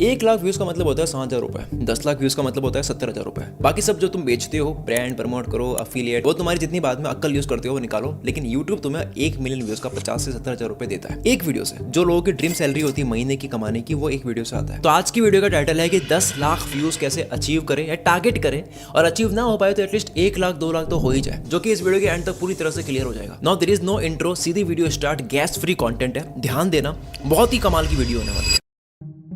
1 lakh views का मतलब होता है 7,000 रुपए, 10 लाख व्यूज का मतलब होता है 70,000 रुपए। बाकी सब जो तुम बेचते हो, ब्रांड प्रमोट करो, अफिलिएट, वो तुम्हारी जितनी बाद में अक्ल यूज करते हो वो निकालो, लेकिन यूट्यूब तुम्हें 1 मिलियन व्यूज का 50 से 70,000 रुपए देता है एक वीडियो से। जो लोगों की ड्रीम सैलरी होती है महीने की कमाने की, वो एक वीडियो से आता है। तो आज की वीडियो का टाइटल है कि 10 लाख व्यूज कैसे अचीव करें या टारगेट करें, और अचीव ना हो पाए तो एटलीस्ट 1 लाख 2 लाख तो हो ही जाए, जो कि इस वीडियो के एंड तक पूरी तरह से क्लियर हो जाएगा। Now there is no intro, सीधी वीडियो स्टार्ट। गैस फ्री कंटेंट है, ध्यान देना, बहुत ही कमाल की वीडियो होने वाली है।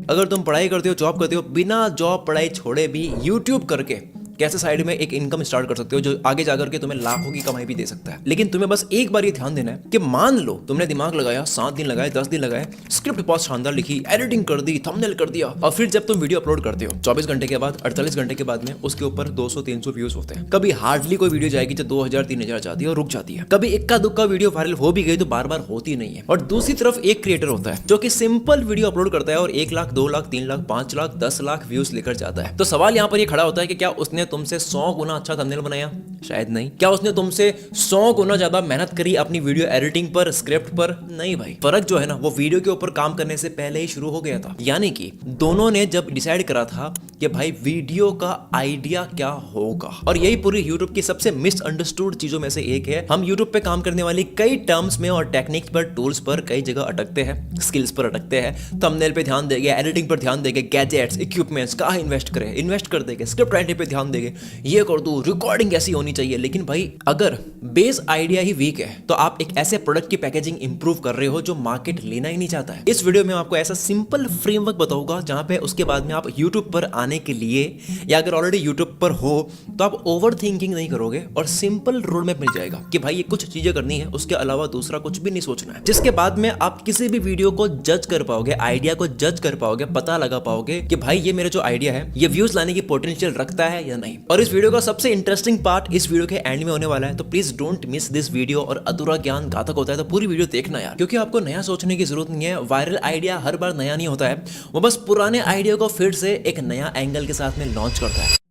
अगर तुम पढ़ाई करते हो, जॉब करते हो, बिना जॉब पढ़ाई छोड़े भी यूट्यूब करके कैसे साइड में एक इनकम स्टार्ट कर सकते हो जो आगे जाकर के तुम्हें लाखों की कमाई भी दे सकता है। लेकिन तुम्हें बस एक बार ये ध्यान देना है कि मान लो तुमने दिमाग लगाया, 7 दिन लगाए, 10 दिन लगाए, स्क्रिप्ट बहुत शानदार लिखी, एडिटिंग कर दी, थंबनेल कर दिया, और फिर जब तुम वीडियो अपलोड करते हो 24 घंटे के बाद, 48 घंटे के बाद में उसके ऊपर 200-300 व्यूज होते हैं। कभी हार्डली कोई वीडियो जाएगी जो 2,000-3,000 जाती है और रुक जाती है। कभी इक्का दुक्का वीडियो वायरल हो भी गई तो बार बार होती नहीं है। और दूसरी तरफ एक क्रिएटर होता है जो कि सिंपल वीडियो अपलोड करता है और 1 लाख, 2 लाख, 3 लाख, 5 लाख, 10 लाख व्यूज लेकर जाता है। तो सवाल यहाँ पर ये खड़ा होता है कि क्या उसने तुमसे 100 गुना अच्छा थंबनेल बनाया? शायद नहीं। क्या उसने तुमसे 100 गुना ज्यादा मेहनत करी अपनी वीडियो एडिटिंग पर, स्क्रिप्ट पर? नहीं भाई। फर्क जो है ना वो वीडियो के ऊपर काम करने से पहले ही शुरू हो गया था। यानी कि दोनों ने जब डिसाइड करा था कि भाई वीडियो का आइडिया क्या होगा, और यही पूरी यूट्यूब की सबसे मिसअंडरस्टूड चीजों में से एक है। हम यूट्यूब पे काम करने वाली कई टर्म्स में और टेक्निक्स पर, टूल्स पर कई जगह अटकते हैं, स्किल्स पर अटकते हैं, थंबनेल पे ध्यान देंगे, एडिटिंग पर ध्यान देंगे, गैजेट्स, इक्विपमेंट्स कहाँ इन्वेस्ट करें, इन्वेस्ट कर देंगे, स्क्रिप्ट राइटिंग पे ध्यान देंगे, ये कर दूं, रिकॉर्डिंग ऐसी होनी चाहिए। लेकिन भाई अगर बेस आइडिया ही वीक है तो आप एक ऐसे प्रोडक्ट की पैकेजिंग इंप्रूव कर रहे हो जो मार्केट लेना ही नहीं चाहता है। इस वीडियो में आपको ऐसा सिंपल फ्रेमवर्क बताऊंगा जहां पे उसके बाद में आप यूट्यूब पर आने के लिए, या अगर ऑलरेडी यूट्यूब पर हो तो आप ओवर थिंकिंग नहीं करोगे और सिंपल रोड मैप मिल जाएगा कि भाई ये कुछ चीजें करनी है, उसके अलावा दूसरा कुछ भी नहीं सोचना है। जिसके बाद में आप किसी भी वीडियो को जज कर पाओगे, आइडिया को जज कर पाओगे, पता लगा पाओगे कि भाई ये मेरा जो आइडिया है ये व्यूज लाने की पोटेंशियल रखता है या नहीं। और इस वीडियो का सबसे इंटरेस्टिंग पार्ट इस वीडियो के एंड में होने वाला है, तो please don't miss this video. और अधूरा ज्ञान घातक होता है तो पूरी वीडियो देखना यार, क्योंकि आपको नया सोचने की जरूरत नहीं है। वायरल आइडिया हर बार नया नहीं होता है, वो बस पुराने आइडिया को फिर से एक नया एंगल के साथ में लॉन्च करता है।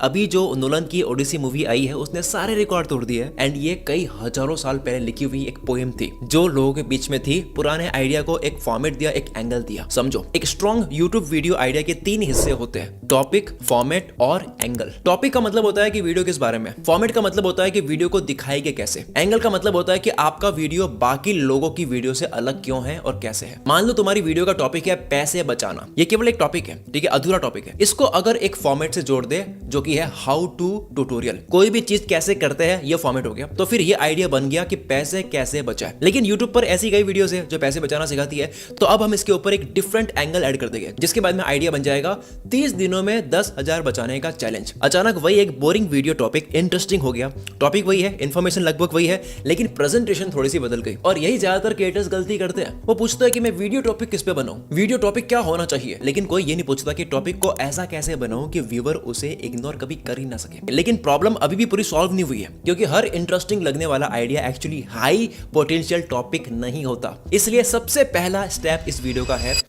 अभी जो नोलन की ओडिसी मूवी आई है उसने सारे रिकॉर्ड तोड़ दिए, एंड ये कई हजारों साल पहले लिखी हुई एक पोएम थी जो लोगों के बीच में थी। पुराने आइडिया को एक फॉर्मेट दिया, एक एंगल दिया। समझो, एक स्ट्रॉन्ग यूट्यूब वीडियो आइडिया के 3 हिस्से होते हैं: टॉपिक, फॉर्मेट और एंगल। टॉपिक का मतलब होता है कि वीडियो किस बारे में, फॉर्मेट का मतलब होता है कि वीडियो को दिखाएंगे कैसे, एंगल का मतलब होता है कि आपका वीडियो बाकी लोगों की वीडियो से अलग क्यों है और कैसे है। मान लो तुम्हारी वीडियो का टॉपिक है पैसे बचाना, ये केवल एक टॉपिक है, ठीक है, अधूरा टॉपिक है। इसको अगर एक फॉर्मेट से जोड़ दे जो कि है हाउ टू ट्यूटोरियल, कोई भी चीज कैसे करते हैं, ये फॉर्मेट हो गया, तो फिर ये आइडिया बन गया कि पैसे कैसे बचाए। लेकिन YouTube पर ऐसी कई वीडियोस है जो पैसे बचाना सिखाती है, तो अब हम इसके ऊपर एक डिफरेंट एंगल ऐड कर देंगे, जिसके बाद में आइडिया बन जाएगा 30 दिनों में 10,000 बचाने का चैलेंज। अचानक वही एक बोरिंग वीडियो टॉपिक इंटरेस्टिंग हो गया। टॉपिक वही है, इन्फॉर्मेशन लगभग वही है, लेकिन प्रेजेंटेशन थोड़ी सी बदल गई। और यही ज्यादातर क्रिएटर्स गलती करते हैं। वो पूछता है कि मैं वीडियो टॉपिक किस पे बनाऊं, वीडियो टॉपिक क्या होना चाहिए, लेकिन कोई ये नहीं पूछता कि टॉपिक को ऐसा कैसे बनाऊं कि व्यूअर उसे इग्नोर कभी कर ही ना सके। लेकिन प्रॉब्लम अभी भी पूरी सॉल्व नहीं हुई है, क्योंकि हर इंटरेस्टिंग लगने वाला idea actually high potential topic नहीं होता। इसलिए सबसे पहला स्टेप इस वीडियो का है,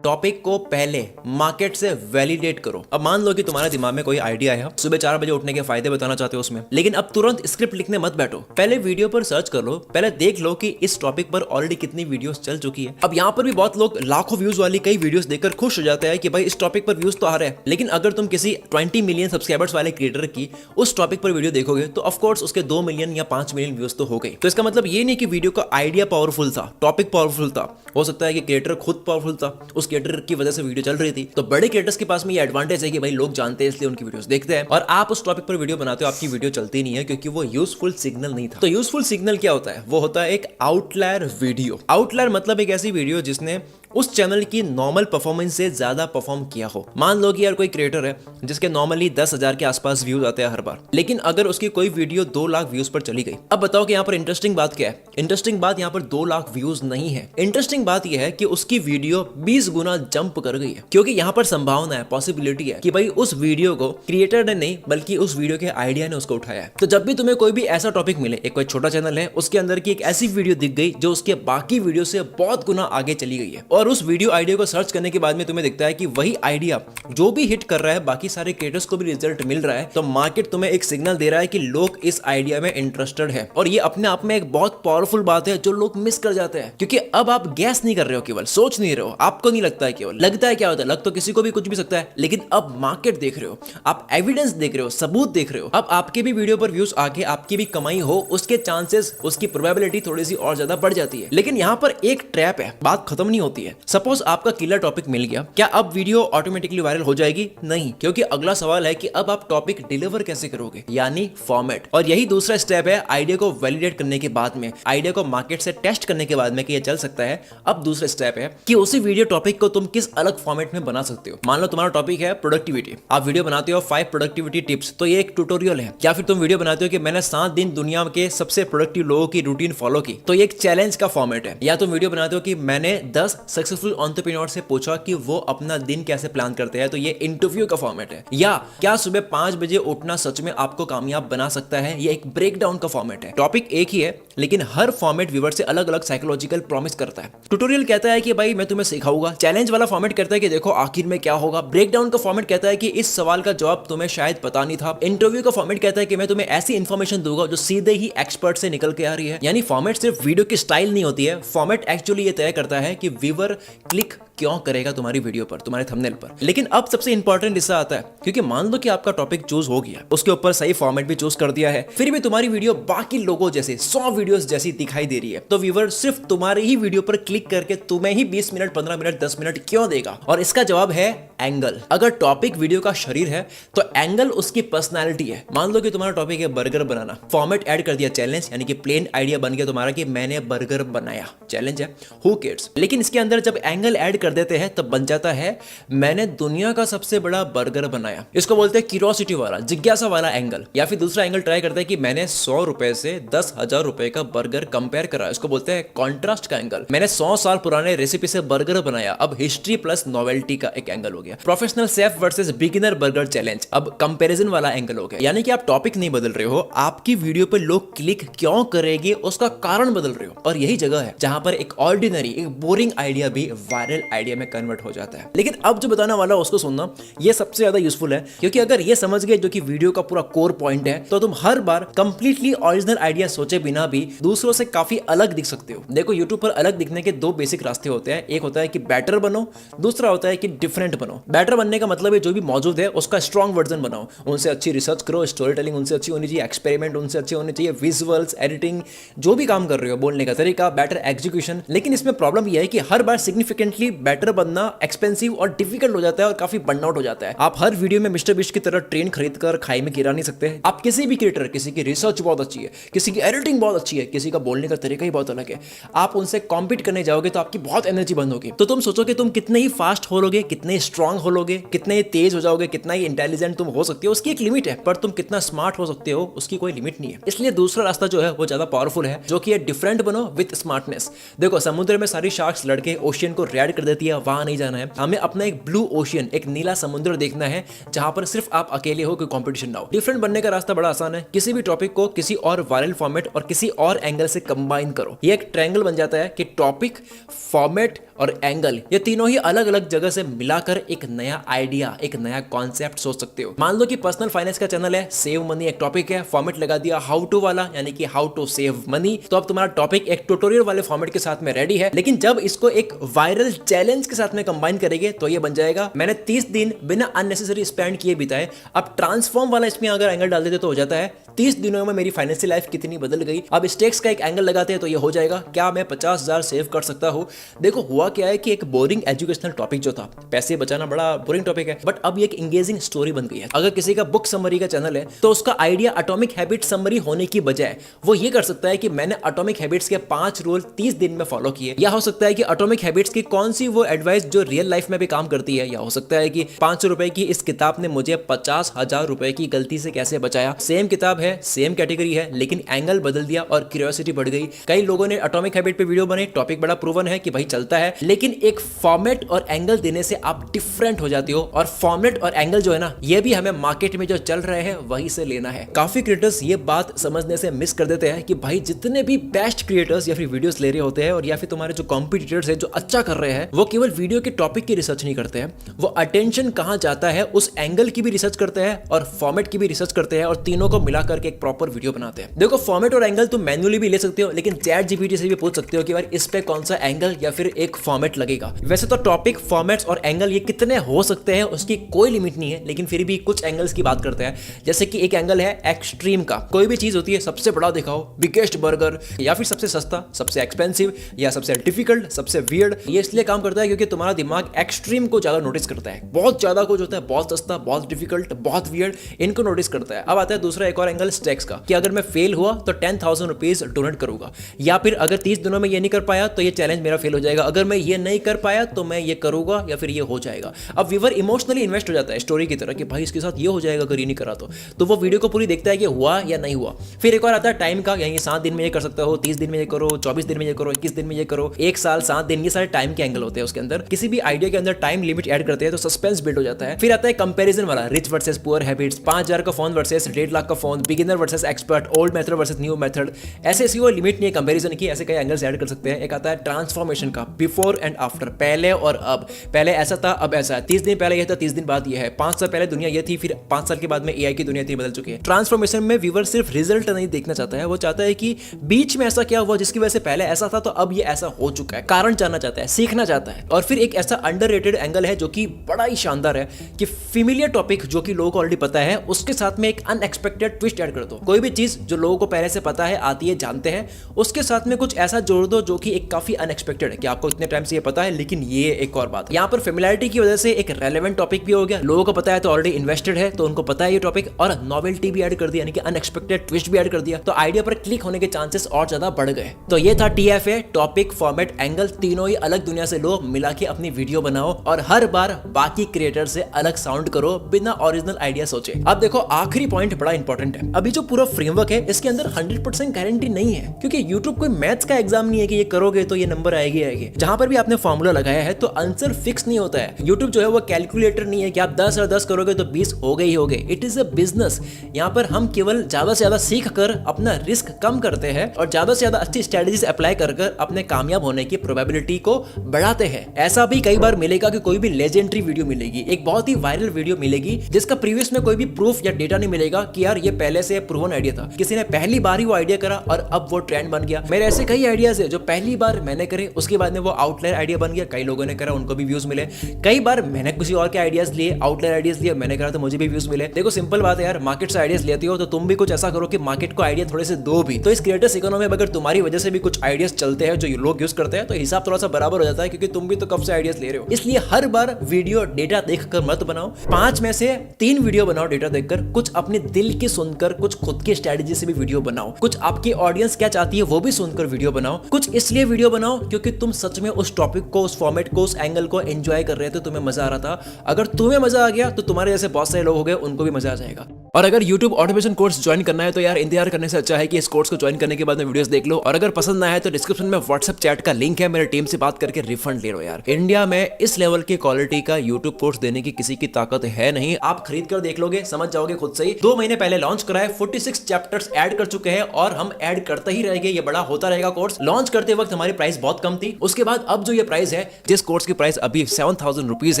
टॉपिक को पहले मार्केट से वैलिडेट करो। अब मान लो कि तुम्हारे दिमाग में कोई आइडिया है, सुबह 4 बजे उठने के फायदे बताना चाहते हो उसमें, लेकिन अब तुरंत स्क्रिप्ट लिखने मत बैठो। पहले वीडियो पर सर्च कर लो, पहले देख लो कि इस टॉपिक पर ऑलरेडी कितनी वीडियोस चल चुकी है। अब यहाँ पर भी बहुत लोग लाखों व्यूज वाली कई वीडियोस देखकर खुश हो जाते हैं कि भाई इस टॉपिक पर व्यूज तो आ रहे हैं, लेकिन अगर तुम किसी 20 मिलियन सब्सक्राइबर्स वाले क्रिएटर की उस टॉपिक पर वीडियो देखोगे तो ऑफकोर्स उसके 2 मिलियन या 5 मिलियन व्यूज तो हो गई। तो इसका मतलब ये नहीं कि वीडियो का आइडिया पावरफुल था, टॉपिक पावरफुल था। हो सकता है कि क्रिएटर खुद पावरफुल था, उस क्रिएटर की वजह से वीडियो चल रही थी। तो बड़े क्रिएटर्स के पास में ये एडवांटेज है कि भाई लोग जानते हैं इसलिए उनकी वीडियोस देखते हैं, और आप उस टॉपिक पर वीडियो बनाते हो, आपकी वीडियो चलती नहीं है क्योंकि वो यूजफुल सिग्नल नहीं था। तो यूजफुल सिग्नल क्या होता है? वो होता है एक आउटलायर वीडियो। आउटलायर मतलब एक ऐसी वीडियो जिसने उस चैनल की नॉर्मल परफॉर्मेंस से ज्यादा परफॉर्म किया हो। मान लो कि यार कोई क्रिएटर है जिसके नॉर्मली 10,000 के आसपास व्यूज आते हैं हर बार, लेकिन अगर उसकी कोई वीडियो 2 लाख व्यूज पर चली गई। अब बताओ कि यहाँ पर इंटरेस्टिंग बात क्या है? इंटरेस्टिंग बात यहाँ पर 2 लाख व्यूज नहीं है। इंटरेस्टिंग बात यह है कि उसकी वीडियो 20 गुना जंप कर गई है, क्योंकि यहाँ पर संभावना है, पॉसिबिलिटी है कि भाई उस वीडियो को क्रिएटर ने नहीं बल्कि उस वीडियो के आइडिया ने उसको उठाया है। तो जब भी तुम्हें कोई भी ऐसा टॉपिक मिले, एक कोई छोटा चैनल है उसके अंदर की एक ऐसी वीडियो दिख गई जो उसके बाकी वीडियो से बहुत गुना आगे चली गई है, और उस वीडियो आइडिया को सर्च करने के बाद में तुम्हें दिखता है कि वही आइडिया जो भी हिट कर रहा है, बाकी सारे क्रिएटर्स को भी रिजल्ट मिल रहा है, तो मार्केट तुम्हें एक सिग्नल दे रहा है कि लोग इस आइडिया में इंटरेस्टेड है। और ये अपने आप में एक बहुत पावरफुल बात है जो लोग मिस कर जाते हैं, क्योंकि अब आप गैस नहीं कर रहे हो, केवल सोच नहीं रहे हो, आपको नहीं लगता है, केवल लगता है। क्या होता है, लग तो किसी को भी कुछ भी सकता है, लेकिन अब मार्केट देख रहे हो, आप एविडेंस देख रहे हो, सबूत देख रहे हो। अब आपके भी वीडियो पर व्यूज आके आपकी भी कमाई हो, उसके चांसेस, उसकी प्रोबेबिलिटी थोड़ी सी और ज्यादा बढ़ जाती है। लेकिन यहाँ पर एक ट्रैप है, बात खत्म नहीं होती है। सपोज आपका किलर टॉपिक मिल गया, क्या अब वीडियो ऑटोमेटिकली वायरल हो जाएगी? नहीं, क्योंकि अगला सवाल है कि अब आप टॉपिक डिलीवर कैसे करोगे, यानी फॉर्मेट। और यही दूसरा स्टेप है आइडिया को वैलिडेट करने के बाद में, आइडिया को मार्केट से टेस्ट करने के बाद में कि ये चल सकता है। अब दूसरा स्टेप है कि उसी वीडियो टॉपिक को तुम किस अलग फॉर्मेट में बना सकते हो। मान लो तुम्हारा टॉपिक है प्रोडक्टिविटी, आप वीडियो बनाते हो 5 प्रोडक्टिविटी टिप्स, तो ये एक ट्यूटोरियल है। या फिर तुम वीडियो बनाते हो कि मैंने 7 दिन दुनिया के सबसे प्रोडक्टिव लोगों की रूटीन फॉलो की, तो ये एक चैलेंज का फॉर्मेट है। या तुम वीडियो बनाते हो कि मैंने 10 सक्सेसफुल एंटरप्रेन्योर से पूछा कि वो अपना दिन कैसे प्लान करते हैं, तो ये इंटरव्यू का फॉर्मेट है। या क्या सुबह 5 बजे उठना सच में आपको कामयाब बना सकता है, ये एक ब्रेकडाउन का फॉर्मेट है। टॉपिक एक ही है, लेकिन हर फॉर्मेट व्यूअर से अलग अलग साइकोलॉजिकल प्रॉमिस करता है। ट्यूटोरियल कहता है कि भाई मैं तुम्हें सिखाऊंगा, चैलेंज वाला फॉर्मेट कहता है कि देखो आखिर में क्या होगा, ब्रेकडाउन का फॉर्मेट कहता है कि इस सवाल का जवाब तुम्हें शायद पता नहीं था, इंटरव्यू का फॉर्मेट कहता है कि मैं तुम्हें ऐसी इंफॉर्मेशन दूंगा जो सीधे ही एक्सपर्ट से निकल के आ रही है। यानी फॉर्मेट सिर्फ वीडियो की स्टाइल नहीं होती है, फॉर्मेट एक्चुअली ये तय करता है कि व्यूअर क्लिक क्यों करेगा तुम्हारी वीडियो पर, तुम्हारे थंबनेल पर। लेकिन अब सबसे इंपॉर्टेंट हिस्सा आता है, क्योंकि मान लो कि आपका टॉपिक चूज हो गया, उसके ऊपर सही फॉर्मेट भी चूज कर दिया है, फिर भी तुम्हारी वीडियो बाकी लोगों जैसे 100 वीडियोस जैसी दिखाई दे रही है, तो व्यूअर सिर्फ तुम्हारे ही वीडियो पर क्लिक करके तुम्हें ही 20 मिनट, 15 मिनट, 10 मिनट क्यों देगा? और इसका जवाब है एंगल। अगर टॉपिक वीडियो का शरीर है तो एंगल उसकी पर्सनैलिटी है। मान लो कि तुम्हारा टॉपिक है बर्गर बनाना, फॉर्मेट ऐड कर दिया चैलेंज, यानी कि प्लेन आइडिया बन गया तुम्हारा कि मैंने बर्गर बनाया, चैलेंज है, हु केयर्स। लेकिन इसके अंदर जब एंगल ऐड कर देते हैं तब बन जाता है मैंने दुनिया का सबसे बड़ा बर्गर बनाया। इसको बोलते हैं क्यूरियोसिटी वाला, जिज्ञासा वाला एंगल। या फिर दूसरा एंगल ट्राई करते हैं कि मैंने 100 रुपए से 10,000 रुपए का बर्गर कंपेयर करा, इसको बोलते हैं कॉन्ट्रास्ट का एंगल। मैंने 100 साल पुराने रेसिपी से बर्गर बनाया, अब हिस्ट्री प्लस नॉवेल्टी का एक एंगल हो गया। Professional chef versus beginner burger challenge, अब कंपैरिजन वाला एंगल हो गया। यानी कि आप टॉपिक नहीं बदल रहे हो, आपकी वीडियो पे लोग क्लिक क्यों करेंगे उसका कारण बदल रहे हो। और यही जगह है जहां पर एक ऑर्डिनरी, एक बोरिंग आइडिया भी वायरल आइडिया में कन्वर्ट हो जाता है। लेकिन अब जो बताने वाला उसको सुनना, ये सबसे ज्यादा यूजफुल है, क्योंकि अगर ये समझ गए जो कि वीडियो का पूरा कोर पॉइंट है, तो तुम हर बार कंप्लीटली ओरिजिनल आइडिया सोचे बिना भी दूसरों से काफी अलग दिख सकते हो। देखो यूट्यूब पर अलग दिखने के 2 बेसिक रास्ते होते हैं, एक होता है कि बेटर बनो, दूसरा होता है कि डिफरेंट बनो। बेटर बनने का मतलब है जो भी मौजूद है उसका स्ट्रॉन्ग वर्जन बनाओ, उनसे अच्छी रिसर्च करो, स्टोरी टेलिंग उनसे अच्छी होनी चाहिए, एक्सपेरिमेंट उनसे अच्छे होने चाहिए, विजुअल्स, एडिटिंग, जो भी काम कर रहे हो, बोलने का तरीका, बेटर एग्जीक्यूशन। लेकिन इसमें प्रॉब्लम यह है कि हर बार सिग्निफिकेंटली बेटर बनना एक्सपेंसिव और डिफिकल्ट हो जाता है और काफी बर्नआउट हो जाता है। आप हर वीडियो में मिस्टर बीस्ट की तरह ट्रेन खरीद कर खाई में गिरा नहीं सकते। आप किसी भी क्रिएटर, किसी की रिसर्च बहुत अच्छी है, किसी की एडिटिंग बहुत अच्छी है, किसी का बोलने का तरीका ही बहुत अलग है, आप उनसे कॉम्पीट करने जाओगे तो आपकी बहुत एनर्जी बंद होगी। तो तुम सोचो कि तुम कितने ही फास्ट हो लोगे, कितने स्ट्रांग हो लोगे, कितने ही तेज हो जाओगे, कितना ही इंटेलिजेंट तुम हो सकते हो, उसकी एक लिमिट है, पर तुम कितना स्मार्ट हो सकते हो उसकी कोई लिमिट नहीं है। इसलिए दूसरा रास्ता जो है वो ज्यादा पावरफुल है, जो कि डिफरेंट बनो विद स्मार्टनेस। देखो समुद्र में सारी शार्क्स लड़के ओशियन को रेड कर देती है, वहां नहीं जाना है, हमें अपना एक ब्लू ओशियन, एक नीला समुद्र देखना है जहां पर सिर्फ आप अकेले हो, कोई कंपटीशन ना हो। डिफरेंट बनने का रास्ता बड़ा आसान है, किसी भी टॉपिक को किसी और वायरल फॉर्मेट और किसी और एंगल से कंबाइन करो, ये एक ट्रायंगल बन जाता है कि टॉपिक, फॉर्मेट और एंगल, ये तीनों ही अलग अलग जगह से मिलाकर एक नया आइडिया, एक नया कॉन्सेप्ट सोच सकते हो। मान लो कि पर्सनल फाइनेंस का चैनल है, सेव मनी एक टॉपिक है, फॉर्मेट लगा दिया हाउ टू वाला, यानी कि हाउ टू सेव मनी, तो अब तुम्हारा टॉपिक एक ट्यूटोरियल वाले फॉर्मेट के साथ में रेडी है। लेकिन जब इसको एक वायरल चैलेंज के साथ में कंबाइन करेंगे तो ये बन जाएगा मैंने 30 दिन बिना अननेसेसरी स्पेंड किए बिताए। अब ट्रांसफॉर्म वाला इसमें अगर एंगल डाल देते तो हो जाता है 30 दिनों में मेरी फाइनेंशियल लाइफ कितनी बदल गई। अब स्टेक्स का एक एंगल लगाते हैं तो ये हो जाएगा क्या मैं 50,000 सेव कर सकता हूं। देखो हुआ क्या है कि एक बोरिंग एजुकेशनल टॉपिक जो था, पैसे बचाना बड़ा बोरिंग टॉपिक है, बट अब ये एक एंगेजिंग स्टोरी बन गई है। अगर किसी का बुक समरी का चैनल है तो उसका आइडिया एटॉमिक हैबिट समरी होने की बजाय वो ये कर सकता है कि मैंने एटॉमिक हैबिट्स के 5 रूल 30 दिन में फॉलो किए, या हो सकता है कि एटॉमिक हैबिट्स की कौन सी वो एडवाइस जो रियल लाइफ में भी काम करती है, या हो सकता है कि 500 रुपए की इस किताब ने मुझे 50,000 रुपए की गलती से कैसे बचाया। सेम किताब है, सेम कैटेगरी है, लेकिन एंगल बदल दिया और क्यूरियोसिटी बढ़ गई। कई लोगों ने एटॉमिक हैबिट पे वीडियो बने, टॉपिक बड़ा प्रूवन है कि भाई चलता है, लेकिन एक फॉर्मेट और एंगल देने से आप डिफरेंट हो जाते हो। और फॉर्मेट और एंगल जो है ना, ये भी हमें मार्केट में जो चल रहे हैं वहीं से लेना है। काफी क्रिएटर्स ये बात समझने से मिस कर देते हैं कि भाई जितने भी बेस्ट क्रिएटर्स या फिर वीडियोस ले रहे होते हैं और या फिर तुम्हारे जो कॉम्पिटिटर्स है जो अच्छा कर रहे हैं, वो केवल वीडियो के टॉपिक की रिसर्च नहीं करते हैं, वो अटेंशन कहाँ जाता है उस एंगल की भी रिसर्च करते हैं और फॉर्मेट की भी रिसर्च करते हैं और तीनों को मिला करके एक प्रॉपर वीडियो बनाते हैं। देखो फॉर्मेट और एंगल तुम मैन्युअली भी ले सकते हो, लेकिन चैट जीपीटी से भी पूछ सकते हो कि यार इस पे कौन सा एंगल या फिर एक फॉर्मेट लगेगा। वैसे तो टॉपिक, फॉर्मेट्स और एंगल ये कितने हो सकते हैं उसकी कोई लिमिट नहीं है, लेकिन फिर भी कुछ एंगल्स की बात करते हैं। जैसे कि एक एंगल है एक्सट्रीम का। कोई भी चीज होती है सबसे बड़ा दिखाओ, बिगेस्ट बर्गर, या फिर सबसे सस्ता, सबसे एक्सपेंसिव, या सबसे डिफिकल्ट, सबसे वियर्ड। ये इसलिए काम करता है क्योंकि तुम्हारा दिमाग एक्सट्रीम को ज्यादा नोटिस करता है। बहुत ज्यादा कुछ होता है, बहुत सस्ता, बहुत डिफिकल्ट, बहुत वियर्ड, इनको नोटिस करता है। अब आता है दूसरा एक और एंगल स्टैक्स का, कि अगर मैं फेल हुआ तो 10,000 रुपीज डोनेट करूंगा, या फिर अगर 30 दिनों में ये नहीं कर पाया तो ये चैलेंज मेरा फेल हो जाएगा, अगर मैं ये नहीं कर पाया तो मैं ये करूंगा या फिर ये हो जाएगा। अब व्यूअर इमोशनली इन्वेस्ट हो जाता है स्टोरी की तरह कि भाई इसके साथ ये हो जाएगा अगर ये नहीं करा तो वो वीडियो को पूरी देखता है कि हुआ या नहीं हुआ। फिर एक और आता है टाइम का, यानी 7 दिन में ये कर सकते हो, 30 दिन में ये करो, 24 दिन में ये करो, 21 दिन में ये करो, 1 साल, 7 दिन, ये सारे टाइम के एंगल होते हैं उसके अंदर। किसी भी आइडिया के अंदर टाइम लिमिट ऐड करते हैं तो सस्पेंस बिल्ड हो जाता है। फिर आता है कंपैरिजन वाला, रिच वर्सेस पुअर हैबिट्स, 5,000 का फोन वर्सेस 1.5 लाख का phone, beginner versus expert, old method versus new method. ऐसे ऐसी कोई लिमिट नहीं है कंपैरिजन की, ऐसे कई एंगल्स ऐड कर सकते हैं। एक आता है ट्रांसफॉर्मेशन का, बिफोर एंड आफ्टर, पहले और अब। पहले ऐसा था, अब ऐसा है। 30 दिन पहले यह था, 30 दिन बाद यह है। 5 साल पहले दुनिया ये थी, फिर 5 साल के बाद में एआई की दुनिया थी, बदल चुकी है। ट्रांसफॉर्मेशन में व्यूअर सिर्फ रिजल्ट नहीं देखना चाहता है, वो चाहता है कि बीच में ऐसा क्या हुआ जिसकी वजह से पहले ऐसा था तो अब ये ऐसा हो चुका है, कारण जानना चाहता है, सीखना चाहता है। और फिर एक ऐसा अंडररेटेड एंगल है जो कि बड़ा ही शानदार है कि फेमिलियर टॉपिक जो कि लोगों को ऑलरेडी पता है उसके साथ में एक अनएक्सपेक्टेड ट्विस्ट ऐड कर दो। कोई भी चीज जो लोगों को पहले से पता है, आती है, जानते हैं, उसके साथ में कुछ ऐसा जोड़ दो जो कि एक काफी अनएक्सपेक्टेड है कि आपको इतने टाइम से ये पता है, लेकिन ये एक और बात। यहाँ पर फेमिलियरिटी की वजह से एक रेलेवेंट टॉपिक भी हो गया, लोगों को पता है तो ऑलरेडी इन्वेस्टेड है तो उनको पता है ये टॉपिक, और नॉवेल्टी भी ऐड कर दिया, यानी कि अनएक्सपेक्टेड ट्विस्ट भी ऐड कर दिया, तो आइडिया पर क्लिक होने के चांसेस और ज्यादा बढ़ गए। तो ये था TFA, टॉपिक, फॉर्मेट, एंगल, तीनों ही अलग दुनिया से लो, मिला के अपनी वीडियो बनाओ और हर बार बाकी क्रिएटर से अलग साउंड करो बिना ओरिजिनल आइडिया सोचे। अब देखो आखिरी पॉइंट बड़ा इंपॉर्टेंट है। अभी जो पूरा फ्रेमवर्क है इसके अंदर 100% गारंटी नहीं है, क्योंकि YouTube कोई मैथ्स का एग्जाम नहीं है कि ये करोगे तो ये नंबर आएगी। जहां पर भी आपने फॉर्मूला लगाया है तो आंसर फिक्स नहीं होता है। YouTube जो है वो कैलकुलेटर नहीं है कि आप 10 और 10 करोगे तो 20 हो गए ही हो गए। It is a business. यहाँ पर हम केवल ज्यादा से ज्यादा सीख कर अपना रिस्क कम करते हैं और ज्यादा से ज्यादा अच्छी स्ट्रेटेजीज अप्लाई कर अपने कामयाब होने की प्रोबेबिलिटी को बढ़ाते हैं। ऐसा भी कई बार मिलेगा कि कोई भी लेजेंडरी वीडियो मिलेगी, एक बहुत ही वायरल वीडियो मिलेगी जिसका प्रीवियस में कोई भी प्रूफ या डेटा नहीं मिलेगा कि यार ये पहले से प्रूवन आइडिया था, किसी ने पहली बार ही वो आइडिया करा और अब वो ट्रेंड बन गया। मेरे ऐसे कई आइडियाज है जो पहली बार मैंने करे, उसके बाद में वो आउटलायर आइडिया बन गया, कई लोगों ने करा, उनको भी व्यूज मिले। कई बार मैंने किसी और के आइडियाज लिए, आउटलायर आइडियाज लिए, मैंने करा तो मुझे भी व्यूज मिले। देखो सिंपल बात है यार, मार्केट से आइडियाज लेते हो तो तुम भी कुछ ऐसा करो कि मार्केट को आइडिया थोड़े से दो भी। तो इस क्रिएटर्स इकोनॉमी में अगर तुम्हारी वजह से भी कुछ आइडियाज चलते हैं जो लोग यूज करते हैं तो हिसाब थोड़ा सा बराबर हो जाता है, क्योंकि तुम भी तो कब से आइडियाज ले रहे हो। इसलिए हर बार वीडियो डेटा देखकर मत बनाओ, 5 में से 3 वीडियो बनाओ डेटा देखकर, कुछ अपने दिल की सुनकर, कुछ खुद की स्ट्रेटजी से भी वीडियो बनाओ, कुछ आपकी ऑडियंस क्या चाहती है वो भी सुनकर वीडियो बनाओ, कुछ इसलिए वीडियो बनाओ क्योंकि तुम सच में उस टॉपिक को, उस फॉर्मेट को, उस एंगल को एंजॉय कर रहे थे, तुम्हें मजा आ रहा था। अगर तुम्हें मजा आ गया तो तुम्हारे जैसे बहुत सारे लोग हो गए, उनको भी मजा आ जाएगा। और अगर YouTube ऑटोमेशन कोर्स ज्वाइन करना है तो यार इंतजार करने से अच्छा है कि इस कोर्स को ज्वाइन करने के बाद में वीडियोस देख लो, और अगर पसंद ना आए तो डिस्क्रिप्शन में व्हाट्सएप चैट का लिंक है, मेरे टीम से बात करके रिफंड ले लो यार। इंडिया में इस लेवल की क्वालिटी का YouTube कोर्स देने की किसी की ताकत है नहीं, आप खरीद कर देख लोगे, समझ जाओगे खुद से ही। 2 महीने पहले लॉन्च करा है, 46 चैप्टर्स ऐड कर चुके हैं और हम ऐड करते ही रहेंगे, ये बड़ा होता रहेगा कोर्स। लॉन्च करते वक्त हमारी प्राइस बहुत कम थी, उसके बाद अब जो ये प्राइस है, जिस कोर्स की प्राइस अभी 7,000 रुपीज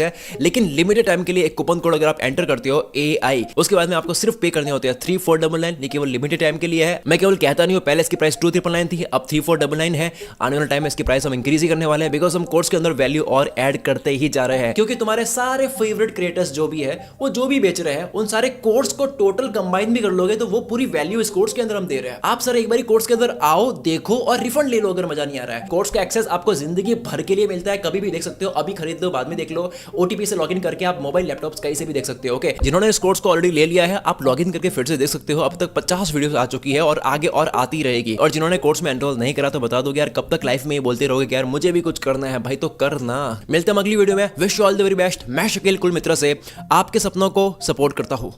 है, लेकिन लिमिटेड टाइम के लिए एक कूपन कोड अगर आप एंटर करते हो AI, उसके बाद में आपको सिर्फ पे करने होते हैं 3499, ये केवल लिमिटेड टाइम के लिए है। मैं केवल कहता नहीं हूं, पहले इसकी प्राइस 2399 थी, अब 3499 है। आने वाले टाइम में इसकी प्राइस हम इंक्रीज ही करने वाले हैं, बिकॉज हम कोर्स के अंदर वैल्यू और ऐड करते ही जा रहे हैं, क्योंकि तुम्हारे सारे फेवरेट क्रिएटर्स जो भी है, वो जो भी बेच रहे हैं, उन सारे कोर्स को टोटल कंबाइन भी कर लोगे तो वो पूरी वैल्यू इस कोर्स के अंदर हम दे रहे हैं। आप सर एक बार कोर्स के अंदर आओ, देखो और रिफंड ले लो अगर मजा नहीं आ रहा है। कोर्स का एक्सेस आपको जिंदगी भर के लिए मिलता है, कभी भी देख सकते हो, अभी खरीद लो, बाद में देख लो, OTP से लॉगिन करके आप मोबाइल, लैपटॉप कहीं से भी देख सकते हो। ओके, जिन्होंने इस कोर्स को ऑलरेडी ले लिया है, आप लॉगिन करके फिर से देख सकते हो। अब तक 50 वीडियोस आ चुकी है और आगे और आती रहेगी। और जिन्होंने कोर्स में एनरोल नहीं करा तो बता दो यार, कब तक लाइफ में ये बोलते रहोगे कि यार मुझे भी कुछ करना है भाई, तो करना। मिलते हैं अगली वीडियो में। Wish you all the very best. मैं शकील कुल मित्र से आपके सपनों को सपोर्ट करता हूं।